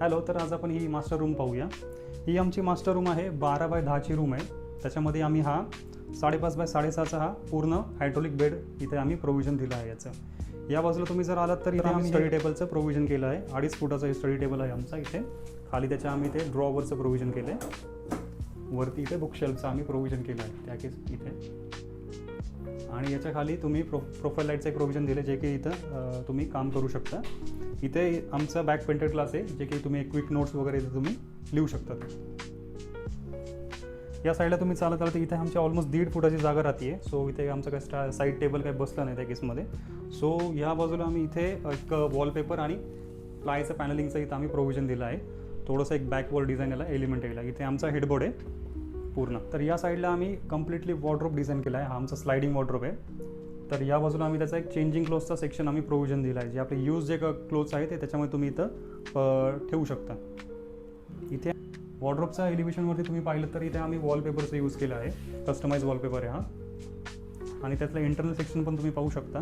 Hello, तर आज आपण ही मास्टर रूम पाहूया. ही आमची मास्टर रूम आहे. 12 बाय 10ची रूम आहे. त्याच्यामध्ये आम्ही हा 5.5 बाय 6.5चा हा पूर्ण हायड्रोलिक बेड इथे आम्ही प्रोव्हिजन दिलं आहे याचं. या बाजूला तुम्ही जर आलात तर इथे आम्ही स्टडी टेबलचं प्रोव्हिजन केलं आहे. 2.5 फुटाचा स्टडी टेबल आहे आमचा इथे. खाली त्याच्या आम्ही ते ड्रॉवरचं प्रोव्हिजन केलं आहे. वरती इथे बुकशेल्फचं आम्ही प्रोव्हिजन केलं आहे त्या केस इथे. आणि याच्या खाली तुम्ही प्रोफाईल लाईटचं एक प्रोव्हिजन दिलं जे की इथं तुम्ही काम करू शकता. इथे आमचा बॅक पेंटेड क्लास आहे जे की तुम्ही क्विक नोट्स वगैरे इथे तुम्ही लिहू शकता. या साईडला तुम्ही चालत आलं तर इथे आमची ऑलमोस्ट 1.5 फुटाची जागा राहते. सो इथे आमचं काय साईड टेबल काही बसलं नाही त्या केसमध्ये. सो ह्या बाजूला आम्ही इथे एक वॉलपेपर आणि प्लायचं पॅनलिंगचं इथं आम्ही प्रोव्हिजन दिलं आहे. थोडंसं एक बॅक वॉल डिझाईन याला एलिमेंट यायला. इथे आमचा हेडबोर्ड आहे पूर्ण. तर या साईडला आम्ही कम्प्लिटली वॉर्डरोब डिझाइन केला आहे. हा आमचा स्लायडिंग वॉर्डरोब आहे. तर या बाजूला आम्ही त्याचा एक चेंजिंग क्लोथचा सेक्शन आम्ही प्रोव्हिजन दिला आहे. जे आपले यूज जे क्लोथ्स आहे ते त्याच्यामुळे तुम्ही इथं ठेवू शकता. इथे वॉर्डरोबच्या एलिव्हेशनवरती तुम्ही पाहिलं तर इथे आम्ही वॉलपेपरचा यूज केला आहे. कस्टमाइज वॉलपेपर आहे हा. आणि त्यातलं इंटरनल सेक्शन पण तुम्ही पाहू शकता.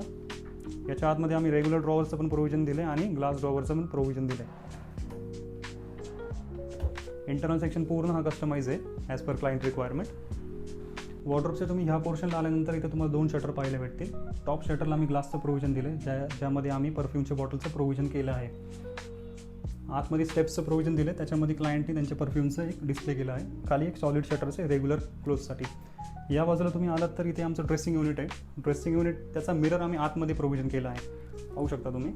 याच्या आतमध्ये आम्ही रेग्युलर ड्रॉवरचं पण प्रोव्हिजन दिलं आहे आणि ग्लास ड्रॉवरचं पण प्रोव्हिजन दिलं आहे. इंटरनल सेक्शन पूर्ण हा कस्टमाइज आहे ॲज पर क्लायंट रिक्वायरमेंट. वॉर्डरोबच्या तुम्ही ह्या पोर्शनला आल्यानंतर इथे तुम्हाला 2 शटर पाहायला भेटतील. टॉप शटरला आम्ही ग्लासचं प्रोव्हिजन दिलं आहे ज्यामध्ये आम्ही परफ्यूमच्या बॉटलचं प्रोव्हिजन केलं आहे. आतमध्ये स्टेप्सचं प्रोव्हिजन दिलं आहे. त्याच्यामध्ये क्लायंटने त्यांच्या परफ्यूमचं एक डिस्प्ले केलं आहे. खाली एक सॉलिड शटरचं आहे रेग्युलर क्लोथसाठी. या बाजूला तुम्ही आलात तर इथे आमचं ड्रेसिंग युनिट आहे. ड्रेसिंग युनिट त्याचा मिरर आम्ही आतमध्ये प्रोव्हिजन केला आहे. पाहू शकता तुम्ही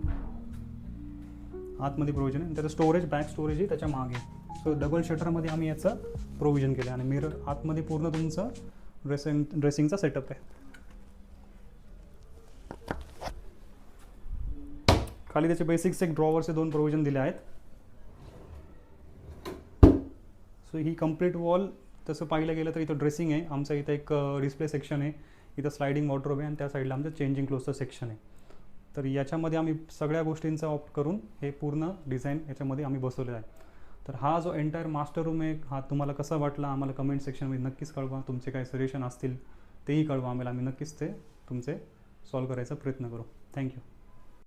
आतमध्ये प्रोव्हिजन आहे. त्याचं स्टोरेज बॅक स्टोरेज आहे त्याच्या मागे. सो डबल शटरमध्ये आम्ही याचं प्रोव्हिजन केलं आहे आणि मिरर आतमध्ये पूर्ण तुमचं ड्रेसिंगचा सेटअप आहे. खाली त्याचे बेसिक्स एक ड्रॉवरचे 2 प्रोव्हिजन दिले आहेत. सो ही कंप्लीट वॉल तसं पाहिलं गेलं तर इथं ड्रेसिंग आहे. आमचं इथं एक डिस्प्ले सेक्शन आहे. इथं स्लायडिंग वॉर्डरोब आहे आणि त्या साईडला आमचं चेंजिंग क्लोथचं सेक्शन आहे. तर याच्यामध्ये आम्ही सगळ्या गोष्टींचा ऑप्ट करून हे पूर्ण डिझाईन याच्यामध्ये आम्ही बसवलं आहे. तर हा जो एंटायर मास्टर रूम आहे हा तुम्हाला कसा वाटला आम्हाला कमेंट सेक्शनमध्ये नक्कीच कळवा. तुमचे काही सजेशन असतील तेही कळवा आम्हाला. आम्ही नक्कीच ते तुमचे सॉल्व करायचा प्रयत्न करू. थँक्यू.